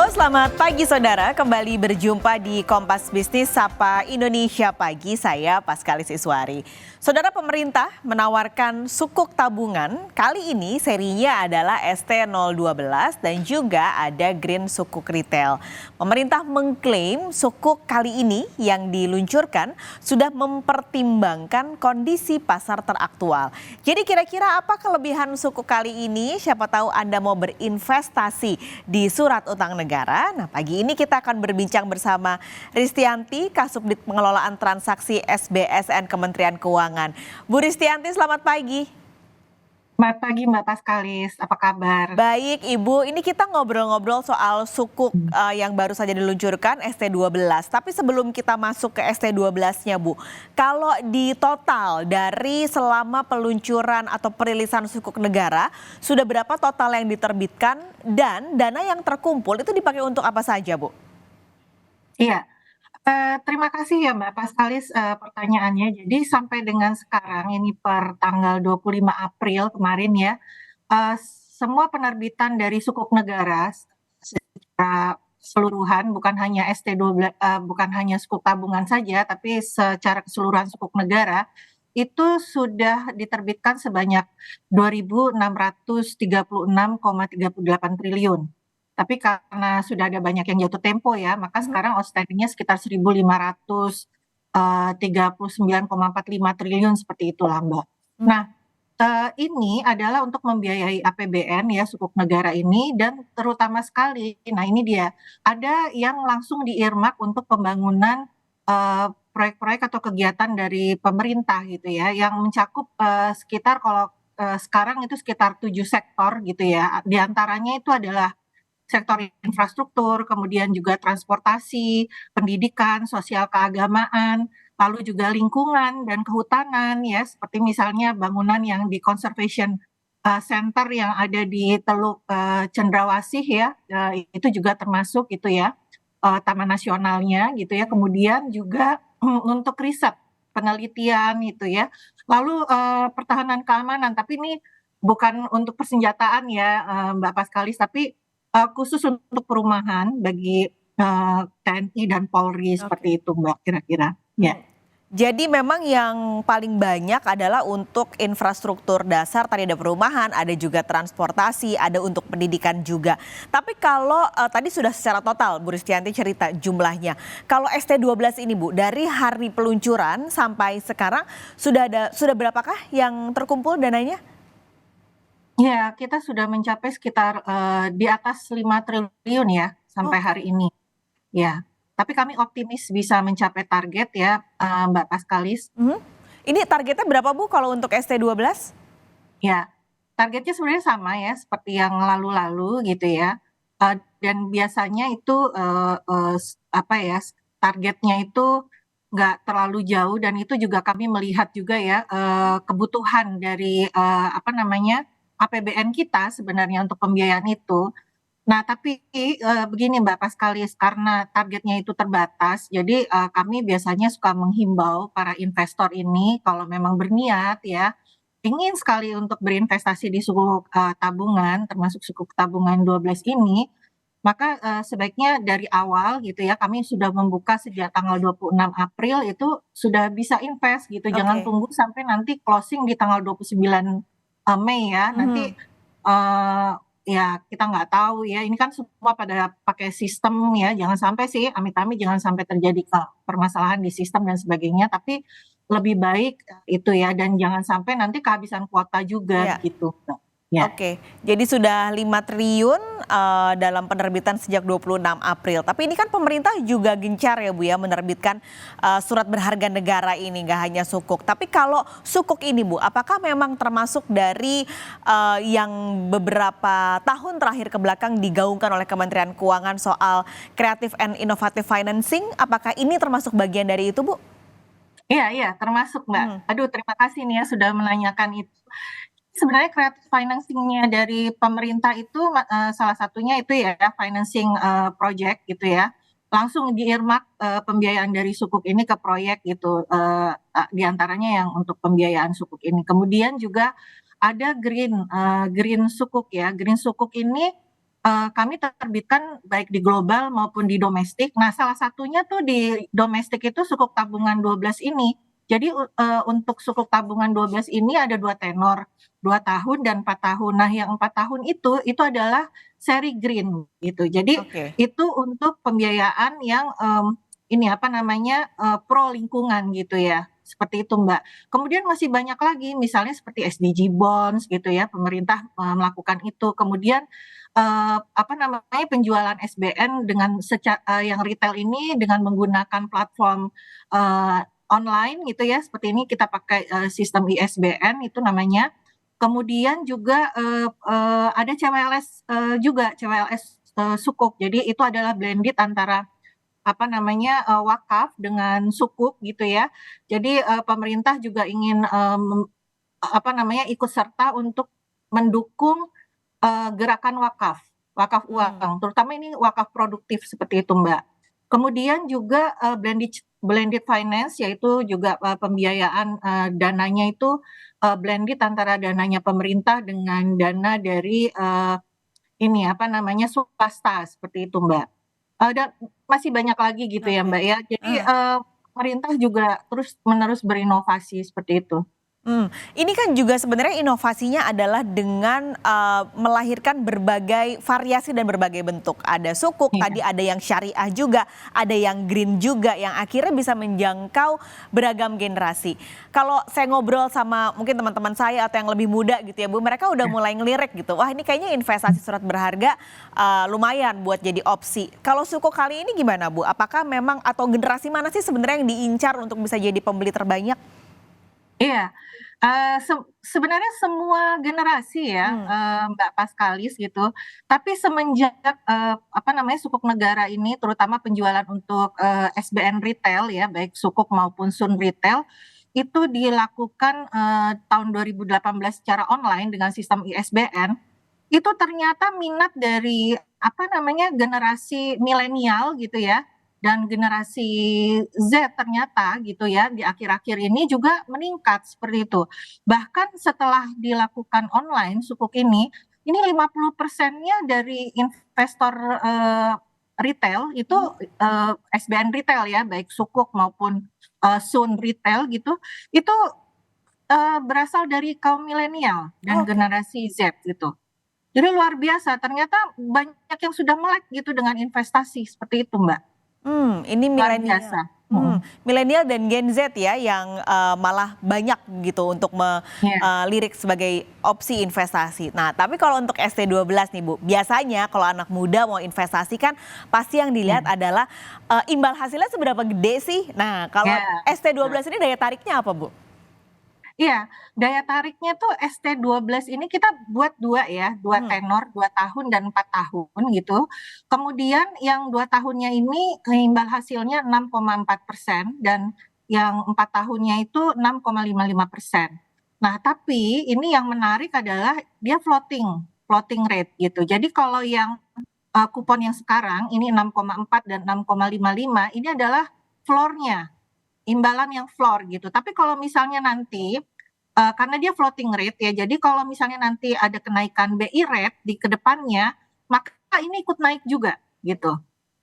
Halo, selamat pagi saudara. Kembali berjumpa di Kompas Bisnis Sapa Indonesia Pagi. Saya Paskalis Iswari. Saudara, pemerintah menawarkan sukuk tabungan. Kali ini serinya adalah ST012 dan juga ada Green Sukuk Retail. Pemerintah mengklaim sukuk kali ini yang diluncurkan sudah mempertimbangkan kondisi pasar teraktual. Jadi kira-kira apa kelebihan sukuk kali ini? Siapa tahu Anda mau berinvestasi di surat utang negara. Nah, pagi ini kita akan berbincang bersama Ristianti, Kasubdit Pengelolaan Transaksi SBSN Kementerian Keuangan. Bu Ristianti, selamat pagi. Selamat pagi Mbak Paskalis, apa kabar? Baik Ibu, ini kita ngobrol-ngobrol soal sukuk yang baru saja diluncurkan ST12. Tapi sebelum kita masuk ke ST12-nya Bu, kalau di total dari selama peluncuran atau perilisan sukuk negara, sudah berapa total yang diterbitkan dan dana yang terkumpul itu dipakai untuk apa saja Bu? Iya, terima kasih ya Mbak Paskalis pertanyaannya. Jadi sampai dengan sekarang ini per tanggal 25 April kemarin ya, semua penerbitan dari sukuk negara secara keseluruhan bukan hanya ST12, bukan hanya sukuk tabungan saja, tapi secara keseluruhan sukuk negara itu sudah diterbitkan sebanyak 2.636,38 triliun. Tapi karena sudah ada banyak yang jatuh tempo ya, maka sekarang outstanding-nya sekitar 1.539,45 triliun seperti itulah Mbak. Nah, ini adalah untuk membiayai APBN ya, sukuk negara ini, dan terutama sekali, nah ini dia, ada yang langsung di-earmark untuk pembangunan proyek-proyek atau kegiatan dari pemerintah gitu ya, yang mencakup sekitar kalau sekarang itu sekitar 7 sektor gitu ya. Di antaranya itu adalah sektor infrastruktur, kemudian juga transportasi, pendidikan, sosial keagamaan, lalu juga lingkungan dan kehutanan ya, seperti misalnya bangunan yang di conservation center yang ada di Teluk Cendrawasih ya, itu juga termasuk itu ya, taman nasionalnya gitu ya. Kemudian juga untuk riset, penelitian itu ya. Lalu pertahanan keamanan, tapi ini bukan untuk persenjataan ya Mbak Paskalis, tapi khusus untuk perumahan bagi TNI dan Polri seperti itu Mbak kira-kira. Ya. Jadi memang yang paling banyak adalah untuk infrastruktur dasar, tadi ada perumahan, ada juga transportasi, ada untuk pendidikan juga. Tapi kalau tadi sudah secara total Bu Ristianti cerita jumlahnya. Kalau ST12 ini Bu, dari hari peluncuran sampai sekarang sudah berapakah yang terkumpul dananya? Ya, kita sudah mencapai sekitar di atas 5 triliun ya sampai hari ini. Ya. Tapi kami optimis bisa mencapai target ya Mbak Paskalis. Ini targetnya berapa Bu kalau untuk ST12? Ya, targetnya sebenarnya sama ya seperti yang lalu-lalu gitu ya. Dan biasanya itu apa ya, targetnya itu nggak terlalu jauh, dan itu juga kami melihat juga ya kebutuhan dari apa namanya, APBN kita sebenarnya untuk pembiayaan itu. Nah, tapi begini Mbak Paskalis, karena targetnya itu terbatas, jadi kami biasanya suka menghimbau para investor ini kalau memang berniat ya, ingin sekali untuk berinvestasi di sukuk tabungan, termasuk sukuk tabungan 12 ini, maka sebaiknya dari awal gitu ya, kami sudah membuka sejak tanggal 26 April itu sudah bisa invest gitu, jangan Oke. tunggu sampai nanti closing di tanggal 29 Mei ya, nanti ya kita nggak tahu ya, ini kan semua pada pakai sistem ya, jangan sampai sih, amit-amit jangan sampai terjadi permasalahan di sistem dan sebagainya, tapi lebih baik itu ya, dan jangan sampai nanti kehabisan kuota juga Ya. gitu. Ya. Oke, jadi sudah 5 triliun dalam penerbitan sejak 26 April. Tapi ini kan pemerintah juga gencar ya Bu ya menerbitkan surat berharga negara ini, nggak hanya sukuk. Tapi kalau sukuk ini Bu, apakah memang termasuk dari yang beberapa tahun terakhir ke belakang digaungkan oleh Kementerian Keuangan soal Creative and Innovative Financing? Apakah ini termasuk bagian dari itu Bu? Iya, iya, termasuk Mbak. Aduh, terima kasih nih ya sudah menanyakan itu. Sebenarnya creative financing-nya dari pemerintah itu salah satunya itu ya financing project gitu ya. Langsung di-earmark pembiayaan dari sukuk ini ke proyek gitu, di antaranya yang untuk pembiayaan sukuk ini. Kemudian juga ada green sukuk ya. Green sukuk ini kami terbitkan baik di global maupun di domestik. Nah, salah satunya tuh di domestik itu sukuk tabungan 12 ini. Jadi untuk sukuk tabungan 12 ini ada 2 tenor, 2 tahun dan 4 tahun. Nah, yang 4 tahun itu adalah seri green gitu. Jadi Oke. itu untuk pembiayaan yang ini apa namanya pro lingkungan gitu ya. Seperti itu, Mbak. Kemudian masih banyak lagi, misalnya seperti SDG bonds gitu ya, pemerintah melakukan itu. Kemudian apa namanya, penjualan SBN dengan yang retail ini dengan menggunakan platform, online gitu ya, seperti ini kita pakai, sistem ISBN itu namanya. Kemudian juga, ada CWLS, juga, CWLS, sukuk. Jadi itu adalah blended antara, apa namanya, wakaf dengan sukuk gitu ya. Jadi, pemerintah juga ingin, apa namanya, ikut serta untuk mendukung gerakan wakaf, wakaf Hmm. uang, terutama ini wakaf produktif seperti itu, Mbak. Kemudian juga, blended finance yaitu juga, pembiayaan, dananya itu, blended antara dananya pemerintah dengan dana dari, ini apa namanya, swasta seperti itu, Mbak. Dan masih banyak lagi gitu ya, Oke. Mbak, ya. Jadi, Ah. pemerintah juga terus-menerus berinovasi seperti itu. Ini kan juga sebenarnya inovasinya adalah dengan, melahirkan berbagai variasi dan berbagai bentuk. Ada sukuk, Iya, tadi ada yang syariah juga, ada yang green juga, yang akhirnya bisa menjangkau beragam generasi. Kalau saya ngobrol sama mungkin teman-teman saya atau yang lebih muda gitu ya Bu, mereka udah iya. mulai ngelirik gitu, wah ini kayaknya investasi surat berharga, lumayan buat jadi opsi. Kalau sukuk kali ini gimana Bu? Apakah memang atau generasi mana sih sebenarnya yang diincar untuk bisa jadi pembeli terbanyak? Iya, sebenarnya semua generasi ya, Mmm, Mbak Paskalis gitu, tapi semenjak, apa namanya, sukuk negara ini terutama penjualan untuk, SBN retail ya, baik sukuk maupun Sun Retail, itu dilakukan, tahun 2018 secara online dengan sistem ISBN, itu ternyata minat dari, apa namanya, generasi milenial gitu ya, dan generasi Z ternyata gitu ya, di akhir-akhir ini juga meningkat seperti itu. Bahkan setelah dilakukan online sukuk ini 50%-nya dari investor, retail itu, mhm. SBN retail ya, baik sukuk maupun, Sun Retail gitu, itu, berasal dari kaum milenial dan Oke. generasi Z gitu. Jadi luar biasa, ternyata banyak yang sudah melek gitu dengan investasi, seperti itu, Mbak. Ini Luar milenial. biasa, mhm, Milenial dan Gen Z ya yang, malah banyak gitu untuk iya, lirik sebagai opsi investasi. Nah, tapi kalau untuk ST12 nih Bu, biasanya kalau anak muda mau investasi kan pasti yang dilihat iya, adalah, imbal hasilnya seberapa gede sih? Nah, kalau iya, betul. ST12 ini daya tariknya apa Bu? Iya, daya tariknya tuh ST12 ini kita buat 2 ya, 2 Mhm. tenor, 2 tahun dan 4 tahun gitu. Kemudian yang 2 tahunnya ini imbal hasilnya 6,4% dan yang 4 tahunnya itu 6,55%. Nah, tapi ini yang menarik adalah dia floating, floating rate gitu. Jadi kalau yang, kupon yang sekarang ini 6,4 dan 6,55 ini adalah floor-nya, imbalan yang floor gitu. Tapi kalau misalnya nanti karena dia floating rate ya, jadi kalau misalnya nanti ada kenaikan BI rate di kedepannya, maka ini ikut naik juga gitu,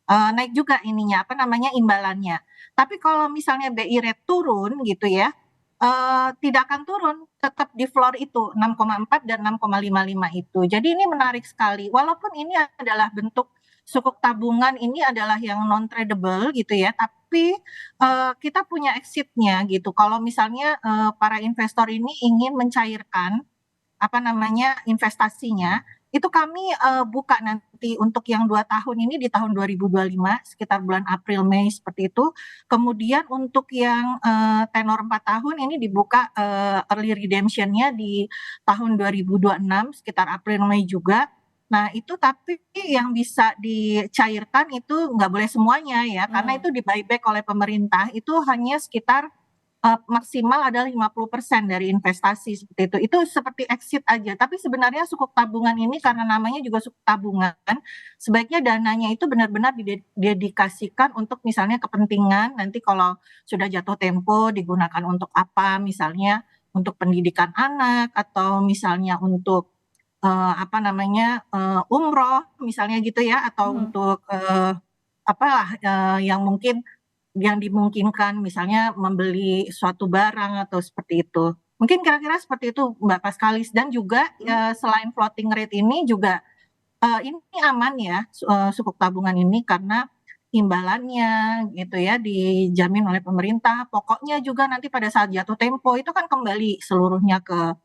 naik juga ininya, apa namanya, imbalannya. Tapi kalau misalnya BI rate turun gitu ya, tidak akan turun, tetap di floor itu 6,4 dan 6,55 itu. Jadi ini menarik sekali, walaupun ini adalah bentuk sukuk tabungan ini adalah yang non tradable gitu ya, tapi, kita punya exit-nya gitu. Kalau misalnya, para investor ini ingin mencairkan, apa namanya, investasinya, itu kami, buka nanti untuk yang 2 tahun ini di tahun 2025 sekitar bulan April, Mei seperti itu. Kemudian untuk yang, tenor 4 tahun ini dibuka, early redemption-nya di tahun 2026 sekitar April, Mei juga. Nah itu tapi yang bisa dicairkan itu nggak boleh semuanya ya, karena Mmm. itu di-buyback oleh pemerintah, itu hanya sekitar maksimal adalah 50% dari investasi seperti itu. Itu seperti exit aja, tapi sebenarnya sukuk tabungan ini karena namanya juga sukuk tabungan, sebaiknya dananya itu benar-benar didedikasikan untuk misalnya kepentingan nanti kalau sudah jatuh tempo digunakan untuk apa, misalnya untuk pendidikan anak atau misalnya untuk, apa namanya, umroh misalnya gitu ya, atau Mhm. untuk, apalah, yang mungkin yang dimungkinkan, misalnya membeli suatu barang atau seperti itu. Mungkin kira-kira seperti itu Mbak Paskalis, dan juga, Mhm. selain floating rate ini juga, ini aman ya, sukuk tabungan ini karena imbalannya gitu ya dijamin oleh pemerintah, pokoknya juga nanti pada saat jatuh tempo itu kan kembali seluruhnya ke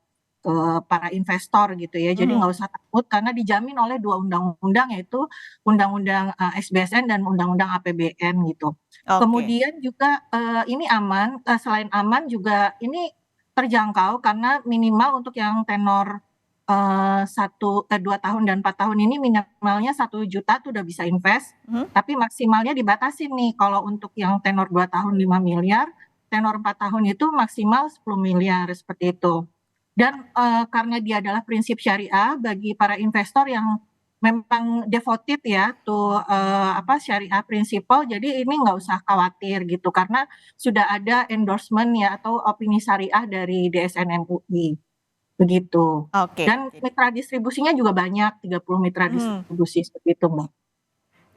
para investor gitu ya. Jadi Mhm. nggak usah takut karena dijamin oleh 2 undang-undang, yaitu Undang-Undang, SBSN dan Undang-Undang APBN gitu. Oke. Kemudian juga, ini aman, selain aman juga ini terjangkau karena minimal untuk yang tenor, 2 tahun dan 4 tahun ini minimalnya 1 juta tuh udah bisa invest, Mhm. tapi maksimalnya dibatasin nih kalau untuk yang tenor 2 tahun 5 miliar, tenor 4 tahun itu maksimal 10 miliar, seperti itu. Dan, karena dia adalah prinsip syariah bagi para investor yang memang devoted ya syariah principle, jadi ini nggak usah khawatir gitu, karena sudah ada endorsement ya atau opini syariah dari DSN MUI, begitu. Oke. Dan mitra distribusinya juga banyak, 30 mitra Mhm. distribusi, seperti itu, Mbak.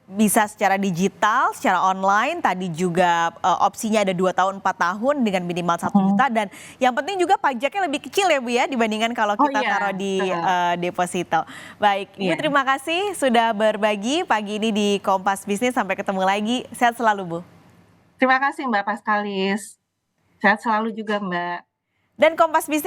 Bisa secara digital, secara online, tadi juga, opsinya ada 2 tahun, 4 tahun dengan minimal satu Mhm. juta dan yang penting juga pajaknya lebih kecil ya Bu ya, dibandingkan kalau Oh kita iya, taruh di, betul. deposito. Baik, Ibu Iya. terima kasih sudah berbagi pagi ini di Kompas Bisnis, sampai ketemu lagi, sehat selalu Bu. Terima kasih Mbak Paskalis. Sehat selalu juga, Mbak. Dan Kompas Bisnis